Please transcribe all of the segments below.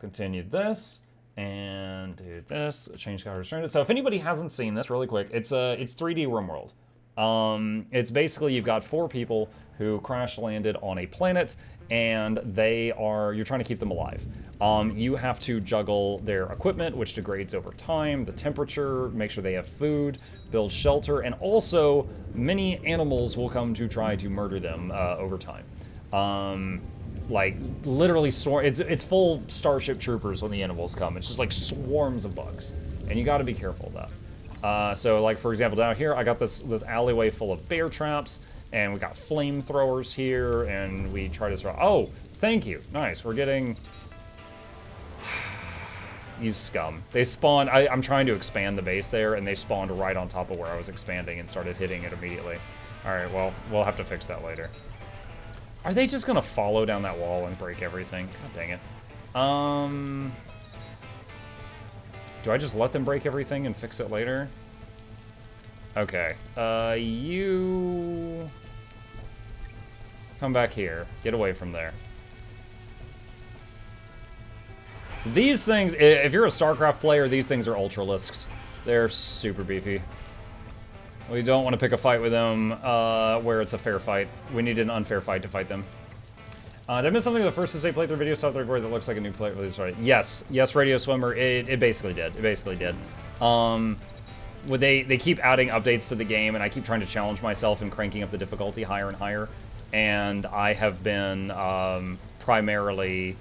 continue this and do this. Change color restricted. So if anybody hasn't seen this, really quick, it's 3D RimWorld. It's basically you've got 4 people who crash landed on a planet, and you're trying to keep them alive. You have to juggle their equipment, which degrades over time, the temperature, make sure they have food, build shelter, and also many animals will come to try to murder them over time. Like literally it's full Starship Troopers when the animals come. It's just like swarms of bugs, and you got to be careful of that. So like for example down here I got this alleyway full of bear traps, and we got flamethrowers here, and we try to throw. Oh, thank you, nice. We're getting you scum. They spawned. I'm trying to expand the base there, and they spawned right on top of where I was expanding and started hitting it immediately. All right, well we'll have to fix that later. Are they just gonna follow down that wall and break everything? God dang it. Do I just let them break everything and fix it later? Okay. You come back here. Get away from there. So these things, if you're a StarCraft player, these things are Ultralisks. They're super beefy. We don't want to pick a fight with them where it's a fair fight. We need an unfair fight to fight them. Did I miss something? The first to say playthrough video stuff that looks like a new play release, right? Yes, Radio Swimmer. It basically did. It basically did. They keep adding updates to the game, and I keep trying to challenge myself and cranking up the difficulty higher and higher. And I have been primarily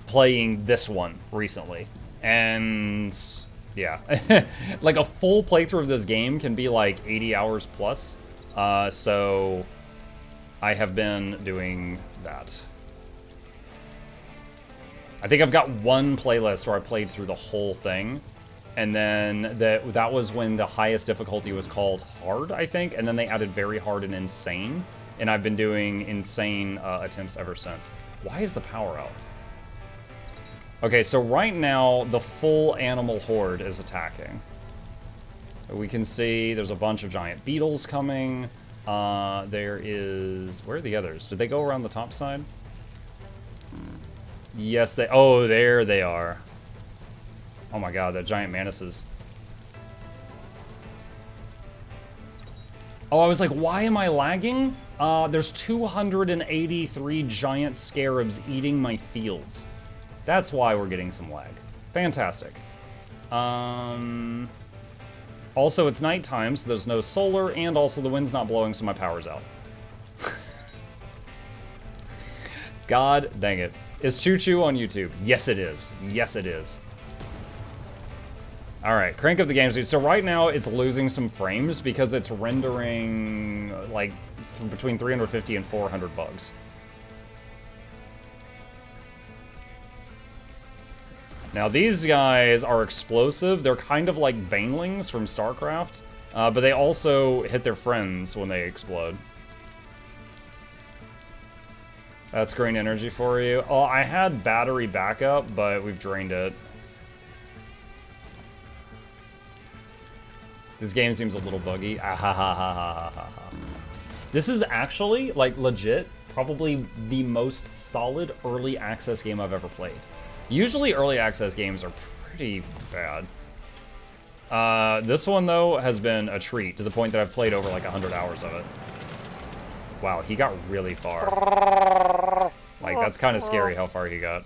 playing this one recently. And yeah, like a full playthrough of this game can be like 80 hours plus. So I have been doing that. I think I've got one playlist where I played through the whole thing, and then that was when the highest difficulty was called hard, I think, and then they added very hard and insane, and I've been doing insane attempts ever since. Why is the power out? Okay, so right now, the full animal horde is attacking. We can see there's a bunch of giant beetles coming. There is... Where are the others? Did they go around the top side? Yes, they... Oh, there they are. Oh my god, the giant manises. Oh, I was like, why am I lagging? There's 283 giant scarabs eating my fields. That's why we're getting some lag. Fantastic. Also, it's nighttime, so there's no solar, and also the wind's not blowing, so my power's out. God dang it. Is Choo Choo on YouTube? Yes, it is. Yes, it is. Alright, crank up the game speed. So right now, it's losing some frames because it's rendering, like, between 350 and 400 bugs. Now, these guys are explosive. They're kind of like banelings from StarCraft, but they also hit their friends when they explode. That's green energy for you. Oh, I had battery backup, but we've drained it. This game seems a little buggy. Ah, ha, ha, ha, ha, ha, ha. This is actually, like, legit, probably the most solid early access game I've ever played. Usually early access games are pretty bad. This one, though, has been a treat to the point that I've played over like 100 hours of it. Wow, he got really far. Like, that's kind of scary how far he got.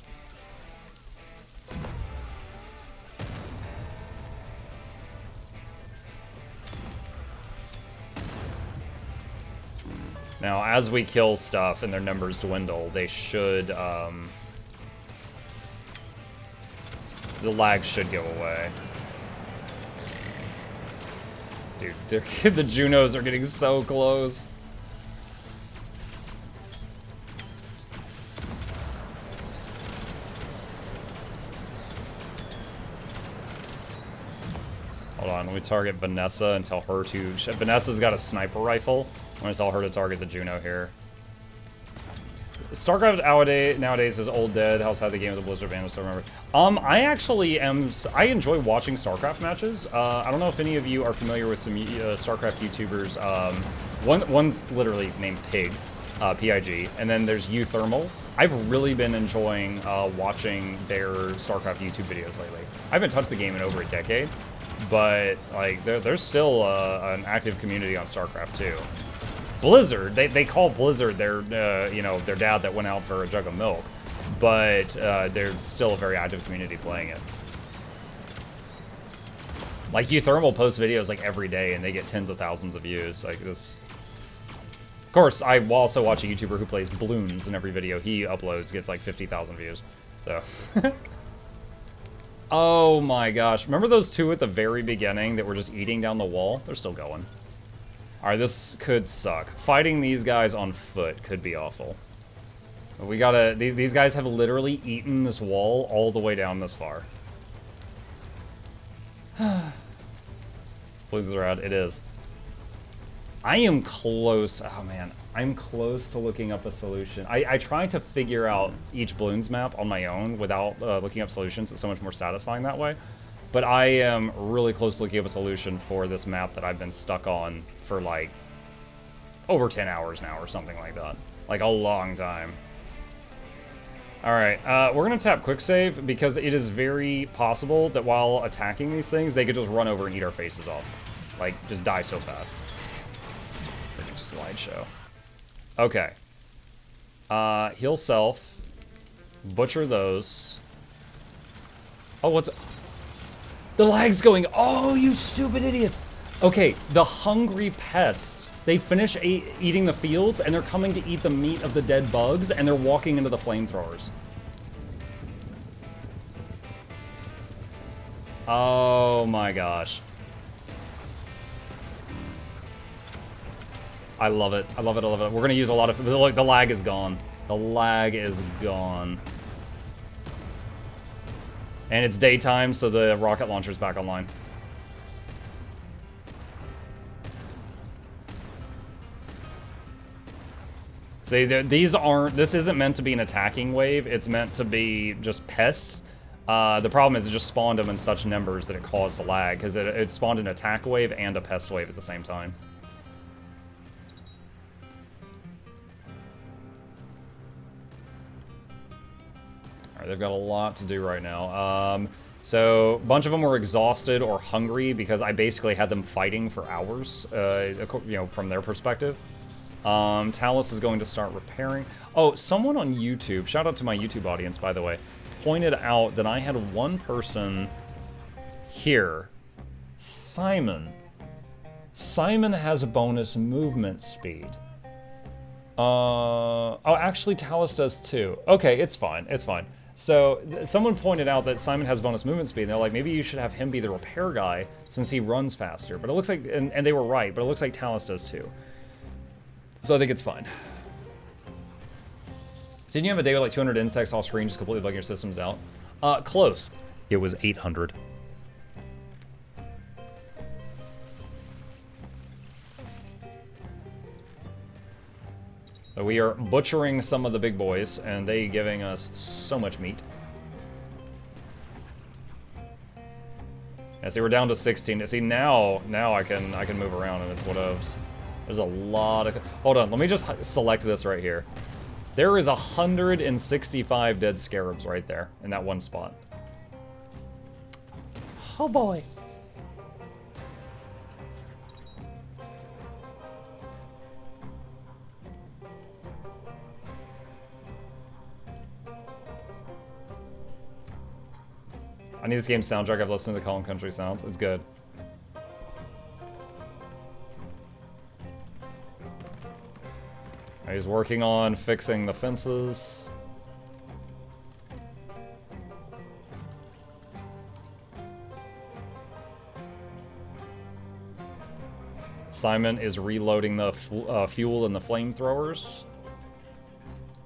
Now, as we kill stuff and their numbers dwindle, they should, the lag should go away. Dude, the Junos are getting so close. Hold on, let me target Vanessa and tell her to... Vanessa's got a sniper rifle. I'm gonna tell her to target the Juno here. StarCraft nowadays is old dead. How sad the game with the Blizzard ban, I still remember. I actually am... I enjoy watching StarCraft matches. I don't know if any of you are familiar with some StarCraft YouTubers. One's literally named Pig. PIG, and then there's Uthermal. I've really been enjoying watching their StarCraft YouTube videos lately. I haven't touched the game in over a decade, but like there's still an active community on StarCraft too. Blizzard, they call Blizzard their you know, their dad that went out for a jug of milk, but they're still a very active community playing it. Like Uthermal posts videos like every day, and they get tens of thousands of views. Like this. Of course, I also watch a YouTuber who plays balloons, and every video he uploads gets like 50,000 views. So. Oh my gosh! Remember those two at the very beginning that were just eating down the wall? They're still going. All right, this could suck. Fighting these guys on foot could be awful. We gotta. These guys have literally eaten this wall all the way down this far. Blues are out. It is. I am close. Oh man, I'm close to looking up a solution. I try to figure out each balloons map on my own without looking up solutions. It's so much more satisfying that way. But I am really close to looking up a solution for this map that I've been stuck on for like over 10 hours now or something like that. Like a long time. All right, we're gonna tap quick save because it is very possible that while attacking these things, they could just run over and eat our faces off. Like, just die so fast. Freaking slideshow. Okay. Heal self. Butcher those. Oh, what's... The lag's going... Oh, you stupid idiots! Okay, the hungry pests. They finish eating the fields, and they're coming to eat the meat of the dead bugs, and they're walking into the flamethrowers. Oh my gosh. I love it. I love it. I love it. We're going to use a lot of... Look, the lag is gone. The lag is gone. And it's daytime, so the rocket launcher's back online. See, these aren't... This isn't meant to be an attacking wave. It's meant to be just pests. The problem is it just spawned them in such numbers that it caused a lag, because it spawned an attack wave and a pest wave at the same time. Alright, they've got a lot to do right now. So, a bunch of them were exhausted or hungry because I basically had them fighting for hours, you know, from their perspective. Talus is going to start repairing. Oh, someone on YouTube, shout out to my YouTube audience, by the way, pointed out that I had one person here. Simon. Simon has a bonus movement speed. Oh, actually, Talus does too. Okay, it's fine. It's fine. So, someone pointed out that Simon has bonus movement speed, and they're like, maybe you should have him be the repair guy since he runs faster. But it looks like, and they were right, but it looks like Talus does too. So I think it's fine. Didn't you have a day with like 200 insects off screen just completely bugging your systems out? Close. It was 800. So we are butchering some of the big boys, and they giving us so much meat. Yeah, see, we're down to 16. See, now I can move around, and it's whatevs. There's a lot of... Hold on, let me just select this right here. There is 165 dead scarabs right there, in that one spot. Oh boy. I need this game's soundtrack. I've listened to the Calm Country sounds. It's good. He's working on fixing the fences. Simon is reloading the fuel in the flamethrowers.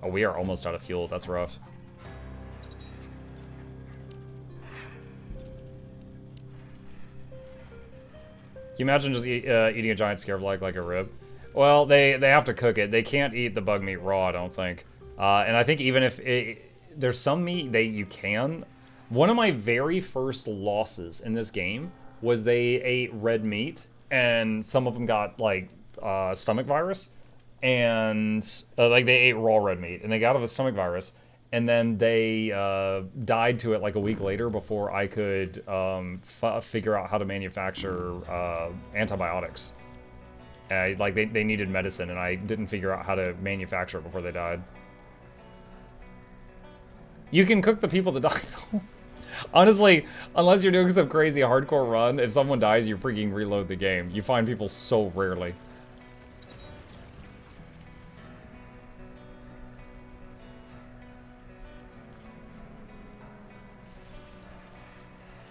Oh, we are almost out of fuel. That's rough. Can you imagine just eating a giant scarab leg like a rib? Well, they have to cook it. They can't eat the bug meat raw, I don't think. And I think even if there's some meat that you can. One of my very first losses in this game was they ate red meat, and some of them got like stomach virus. and like they ate raw red meat, and they got a stomach virus, and then they died to it like a week later before I could figure out how to manufacture antibiotics. Like they needed medicine, and I didn't figure out how to manufacture it before they died. You can cook the people that died, though. Honestly, unless you're doing some crazy hardcore run, if someone dies, you freaking reload the game. You find people so rarely.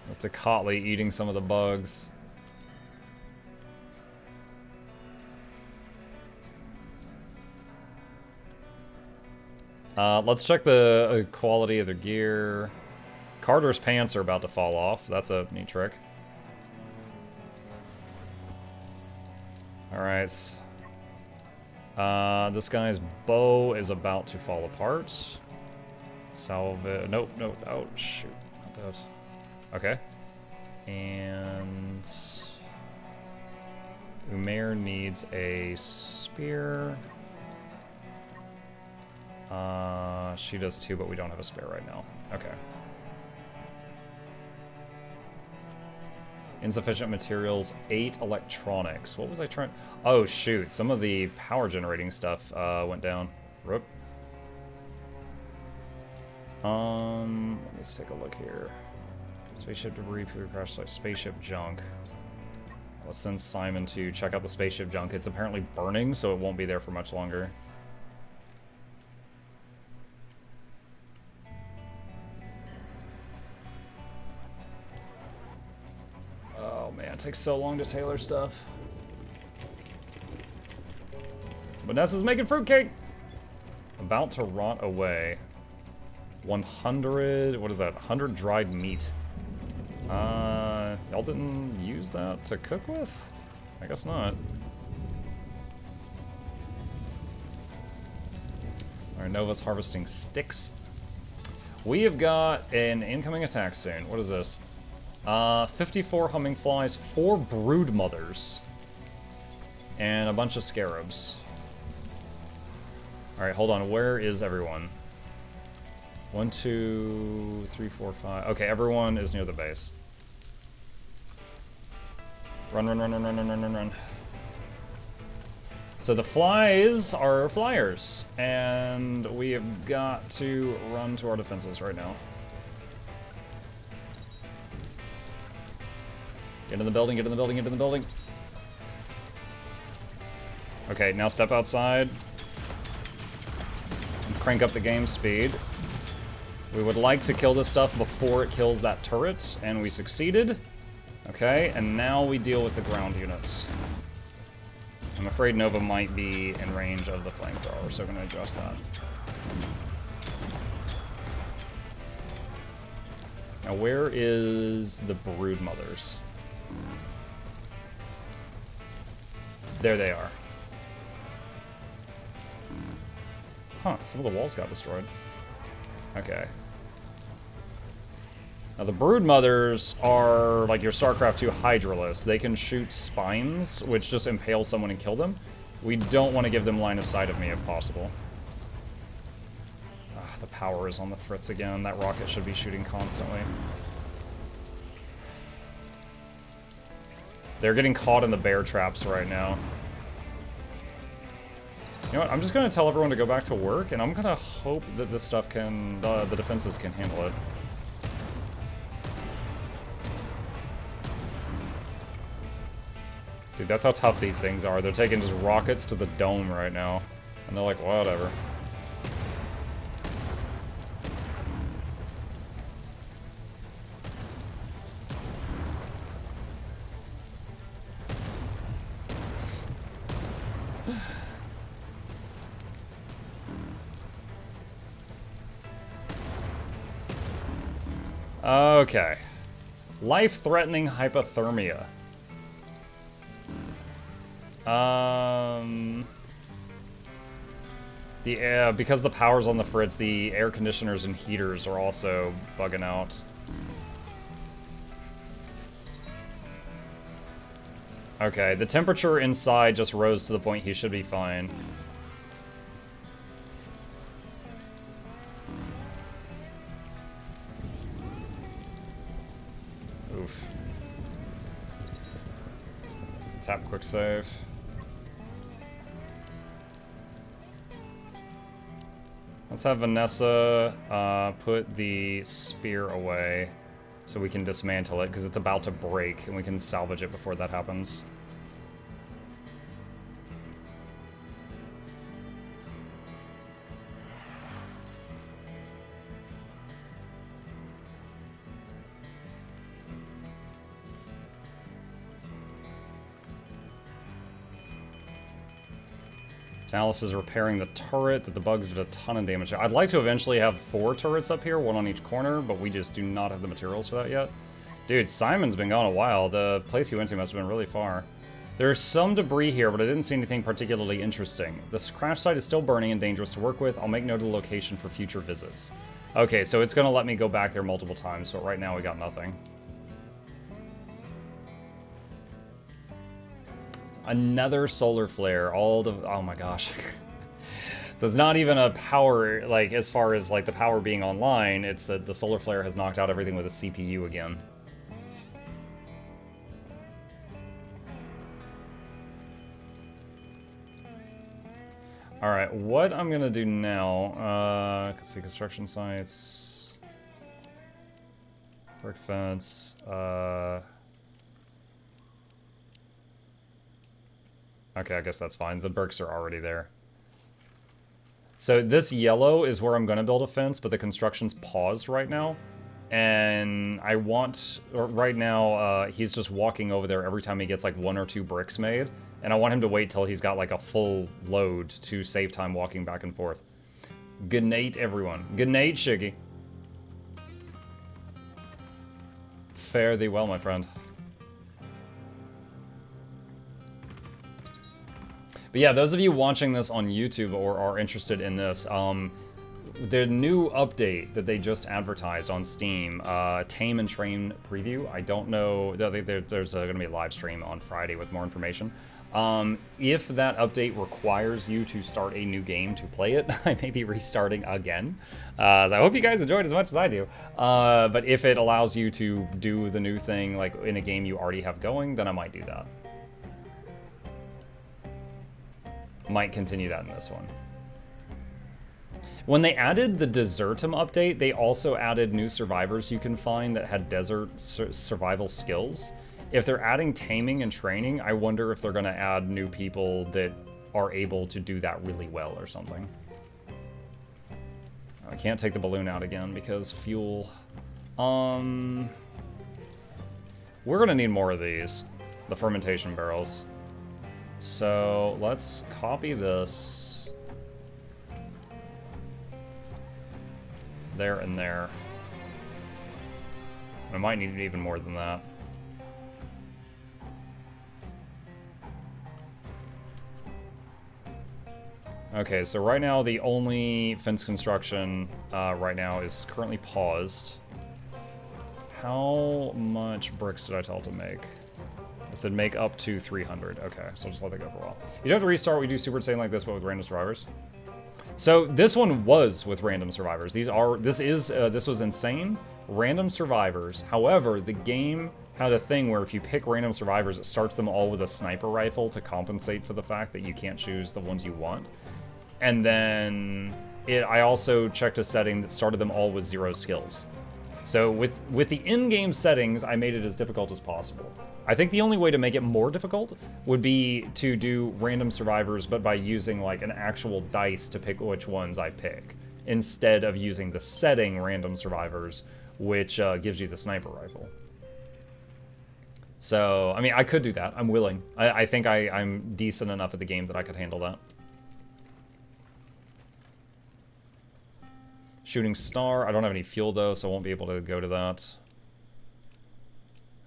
That's a Cotley eating some of the bugs. Let's check the quality of their gear. Carter's pants are about to fall off. That's a neat trick. Alright. This guy's bow is about to fall apart. Salve. Nope, nope. Oh, shoot. Not those. Okay. And Umair needs a spear. She does too, but we don't have a spare right now. Okay. Insufficient materials, 8 electronics. What was I trying? Oh, shoot. Some of the power generating stuff went down. Rook. Let's take a look here. Spaceship debris, crash site, spaceship junk. Let's send Simon to check out the spaceship junk. It's apparently burning, so it won't be there for much longer. Oh man, it takes so long to tailor stuff. Vanessa's making fruitcake! About to rot away. 100, what is that? 100 dried meat. Y'all didn't use that to cook with? I guess not. Alright, Nova's harvesting sticks. We have got an incoming attack soon. What is this? 54 humming flies, 4 brood mothers, and a bunch of scarabs. Alright, hold on. Where is everyone? 1, 2, 3, 4, 5. Okay, everyone is near the base. Run, run, run, run, run, run, run, run, run. So the flies are flyers, and we have got to run to our defenses right now. Get in the building, get in the building, get in the building. Okay, now step outside. And crank up the game speed. We would like to kill this stuff before it kills that turret, and we succeeded. Okay, and now we deal with the ground units. I'm afraid Nova might be in range of the flamethrower, so I'm going to adjust that. Now where is the brood mothers? There they are. Huh, some of the walls got destroyed. Okay. Now the brood mothers are like your StarCraft 2 Hydralisk. They can shoot spines, which just impale someone and kill them. We don't want to give them line of sight of me if possible. The power is on the fritz again. That rocket should be shooting constantly. They're getting caught in the bear traps right now. You know what? I'm just going to tell everyone to go back to work, and I'm going to hope that this stuff can, the defenses can handle it. Dude, that's how tough these things are. They're taking just rockets to the dome right now. And they're like, whatever. Okay. Life-threatening hypothermia. Because the power's on the fritz, the air conditioners and heaters are also bugging out. Okay, the temperature inside just rose to the point he should be fine. Tap quick save. Let's have Vanessa put the spear away so we can dismantle it, because it's about to break, and we can salvage it before that happens. Alice is repairing the turret that the bugs did a ton of damage to. I'd like to eventually have 4 turrets up here, 1 on each corner, but we just do not have the materials for that yet. Dude, Simon's been gone a while. The place he went to must have been really far. There's some debris here, but I didn't see anything particularly interesting. This crash site is still burning and dangerous to work with. I'll make note of the location for future visits. Okay, so it's going to let me go back there multiple times, but right now we got nothing. Another solar flare, oh my gosh. So it's not even a power, like, as far as, like, the power being online, it's that the solar flare has knocked out everything with a CPU again. Alright, what I'm gonna do now, let's see, construction sites, brick fence, okay, I guess that's fine. The bricks are already there. So this yellow is where I'm going to build a fence, but the construction's paused right now. And I want, right now, he's just walking over there every time he gets like 1 or 2 bricks made. And I want him to wait till he's got like a full load to save time walking back and forth. Good night, everyone. Good night, Shiggy. Fare thee well, my friend. But yeah, those of you watching this on YouTube or are interested in this, the new update that they just advertised on Steam, Tame and Train preview, I don't know, there's going to be a live stream on Friday with more information. If that update requires you to start a new game to play it, I may be restarting again. So I hope you guys enjoyed as much as I do. But if it allows you to do the new thing like in a game you already have going, then I might do that. Might continue that in this one. When they added the Desertum update, they also added new survivors you can find that had desert survival skills. If they're adding taming and training, I wonder if they're going to add new people that are able to do that really well or something. I can't take the balloon out again because fuel. We're going to need more of these, the fermentation barrels. So let's copy this there and there. I might need even more than that. Okay, so right now the only fence construction right now is currently paused. How much bricks did I tell it to make? I said make up to 300. Okay, so I'll just let that go for a while. You don't have to restart. We do Super Saiyan like this, but with random survivors. So this one was with random survivors. This was insane. Random survivors. However, the game had a thing where if you pick random survivors, it starts them all with a sniper rifle to compensate for the fact that you can't choose the ones you want. And then I also checked a setting that started them all with 0 skills. So with the in-game settings, I made it as difficult as possible. I think the only way to make it more difficult would be to do random survivors, but by using like an actual dice to pick which ones I pick, instead of using the setting random survivors, which gives you the sniper rifle. So, I mean, I could do that. I'm willing. I think I'm decent enough at the game that I could handle that. Shooting star. I don't have any fuel though, so I won't be able to go to that.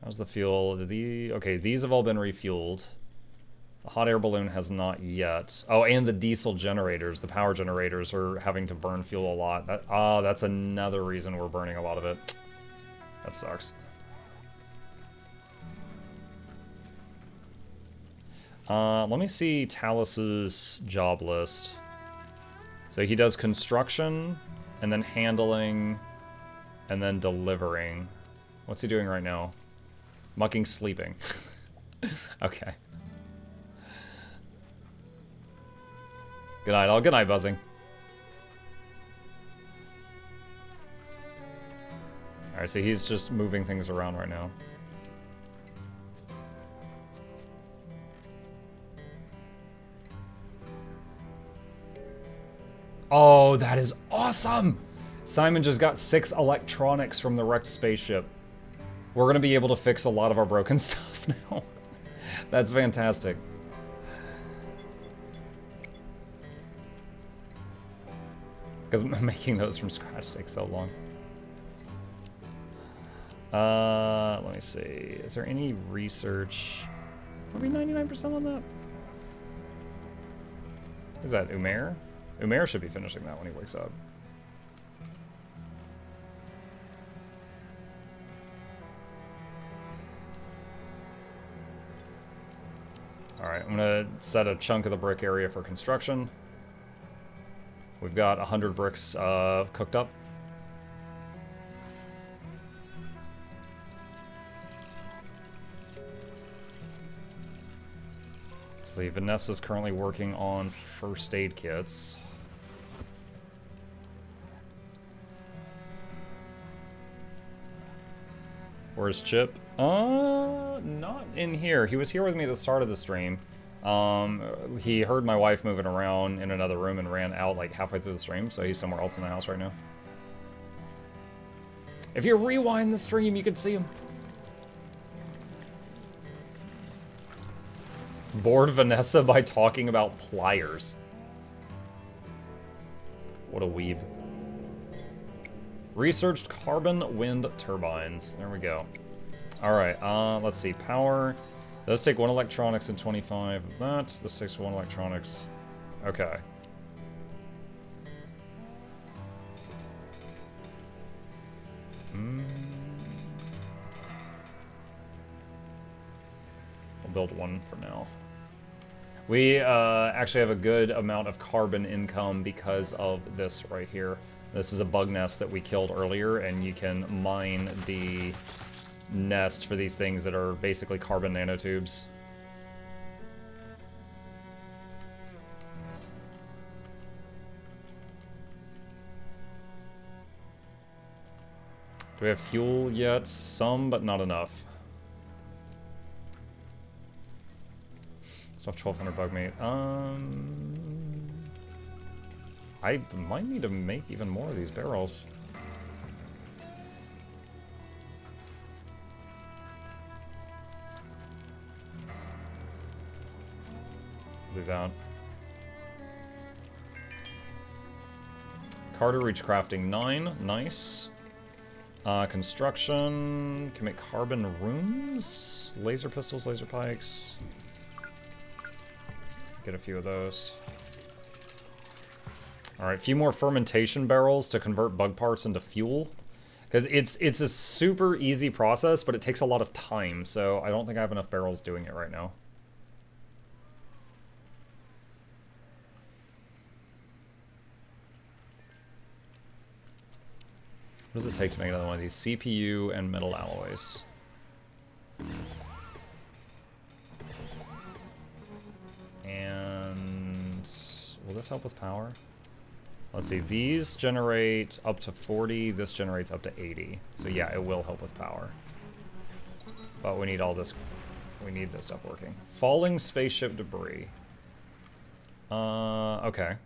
How's the fuel? Okay, these have all been refueled. The hot air balloon has not yet. Oh, and the diesel generators, the power generators, are having to burn fuel a lot. That's another reason we're burning a lot of it. That sucks. Let me see Talus's job list. So he does construction, and then handling, and then delivering. What's he doing right now? Mucking sleeping. Okay. Good night, all. Good night, Buzzing. Alright, so he's just moving things around right now. Oh, that is awesome! Simon just got 6 electronics from the wrecked spaceship. We're gonna be able to fix a lot of our broken stuff now. That's fantastic. Because making those from scratch takes so long. Let me see. Is there any research? Are we 99% on that? Is that Umair? Umair should be finishing that when he wakes up. Alright, I'm gonna set a chunk of the brick area for construction. We've got 100 bricks cooked up. Let's see, Vanessa's currently working on first aid kits. Where's Chip? Not in here. He was here with me at the start of the stream. He heard my wife moving around in another room and ran out like halfway through the stream, so he's somewhere else in the house right now. If you rewind the stream, you can see him. Bored Vanessa by talking about pliers. What a weeb. Researched carbon wind turbines. There we go. Alright, let's see. Power. Those take 1 electronics and 25 of that. This takes 1 electronics. Okay. We'll build 1 for now. We actually have a good amount of carbon income because of this right here. This is a bug nest that we killed earlier, and you can mine the nest for these things that are basically carbon nanotubes. Do we have fuel yet? Some, but not enough. Stuff 1200 bug meat. I might need to make even more of these barrels. Do that. Carter reach crafting 9. Nice. Construction. Can make carbon rooms. Laser pistols, laser pikes. Let's get a few of those. Alright, a few more fermentation barrels to convert bug parts into fuel. Because it's a super easy process, but it takes a lot of time, so I don't think I have enough barrels doing it right now. What does it take to make another one of these? CPU and metal alloys. And will this help with power? Let's see, these generate up to 40, this generates up to 80. So yeah, it will help with power. But we need all this, we need this stuff working. Falling spaceship debris. Okay.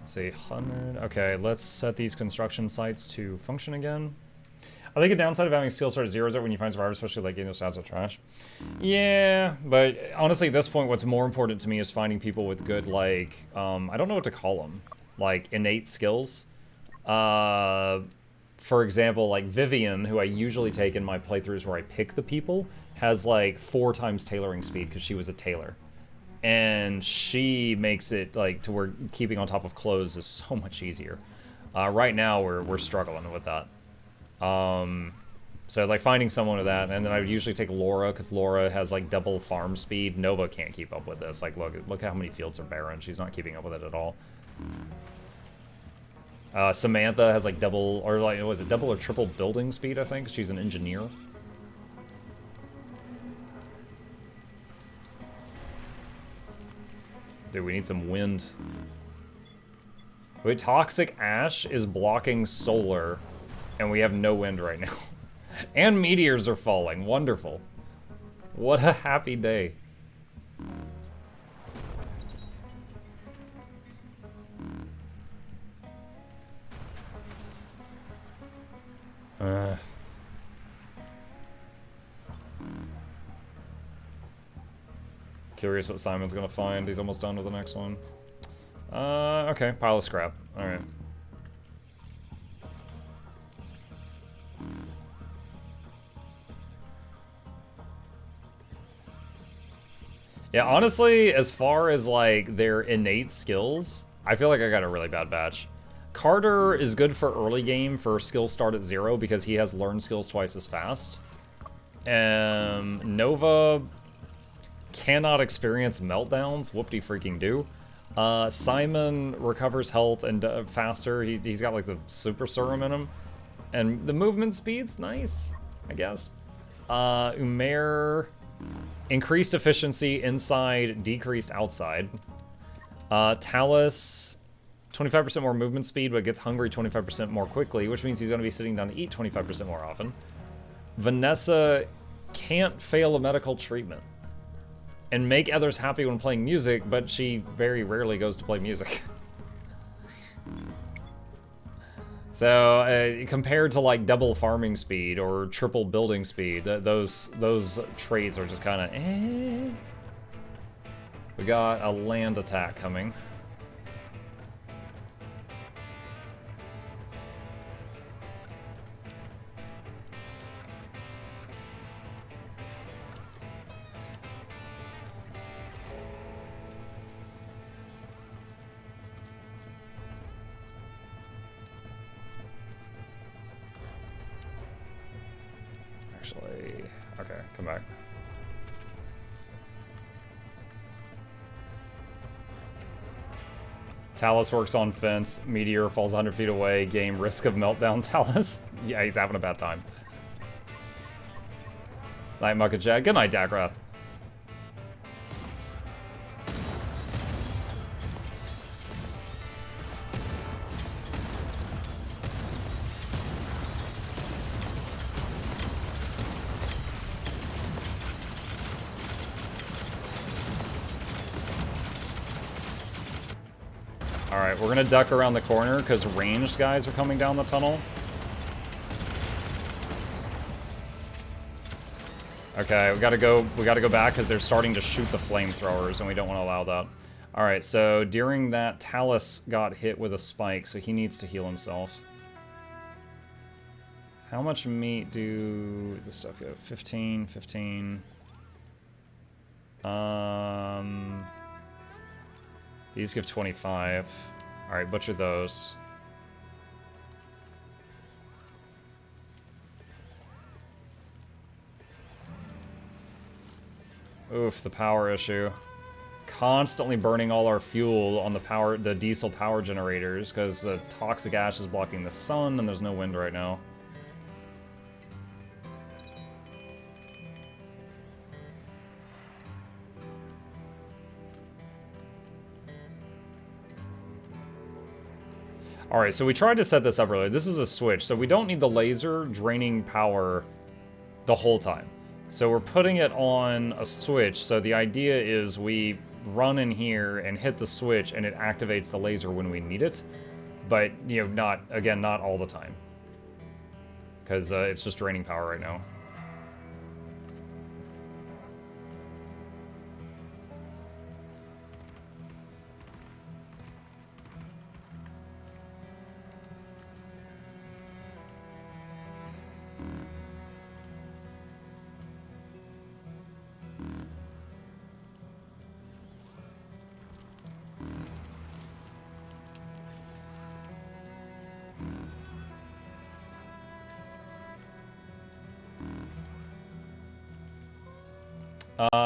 Let's see, 100, okay, let's set these construction sites to function again. I think a downside of having skill start at 0 is that when you find survivors, especially like getting those stats of trash. Yeah, but honestly at this point what's more important to me is finding people with good, like, I don't know what to call them, like innate skills. For example, like Vivian, who I usually take in my playthroughs where I pick the people, has like 4 times tailoring speed because she was a tailor. And she makes it like to where keeping on top of clothes is so much easier. Right now we're struggling with that. So like finding someone with that, and then I would usually take Laura because Laura has like double farm speed. Nova can't keep up with this. Like look how many fields are barren. She's not keeping up with it at all. Samantha has like double, or like was it double or triple building speed? I think she's an engineer. Dude, we need some wind. Wait, Toxic Ash is blocking solar, and we have no wind right now. And meteors are falling. Wonderful. What a happy day. Curious what Simon's gonna find. He's almost done with the next one. Okay, pile of scrap. Alright. Yeah, honestly, as far as, like, their innate skills, I feel like I got a really bad batch. Carter is good for early game for skills start at 0 because he has learned skills twice as fast. Nova cannot experience meltdowns. Whoop-de-freaking-do. Simon recovers health and faster. He's got, like, the super serum in him. And the movement speed's nice, I guess. Umair... increased efficiency inside, decreased outside. Talus, 25% more movement speed, but gets hungry 25% more quickly, which means he's going to be sitting down to eat 25% more often. Vanessa can't fail a medical treatment and make others happy when playing music, but she very rarely goes to play music. So, compared to, like, double farming speed or triple building speed, those traits are just kind of eh. We got a land attack coming. Okay, come back. Talus works on fence. Meteor falls 100 feet away. Game risk of meltdown. Talus. Yeah, he's having a bad time. Night Muckett Jack. Good night, Dakrath. Alright, we're gonna duck around the corner because ranged guys are coming down the tunnel. Okay, we gotta go back because they're starting to shoot the flamethrowers and we don't want to allow that. Alright, so during that, Talus got hit with a spike, so he needs to heal himself. How much meat do this stuff go? 15, 15. These give 25. Alright, butcher those. Oof, the power issue. Constantly burning all our fuel on the diesel power generators because the toxic ash is blocking the sun and there's no wind right now. Alright, so we tried to set this up earlier. This is a switch, so we don't need the laser draining power the whole time. So we're putting it on a switch, so the idea is we run in here and hit the switch and it activates the laser when we need it. But, you know, not all the time. Because it's just draining power right now.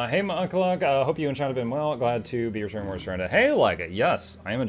Hey, Mukluk, hope you and China have been well. Glad to be returning more surrender. Hey, like it. Yes, I am enjoying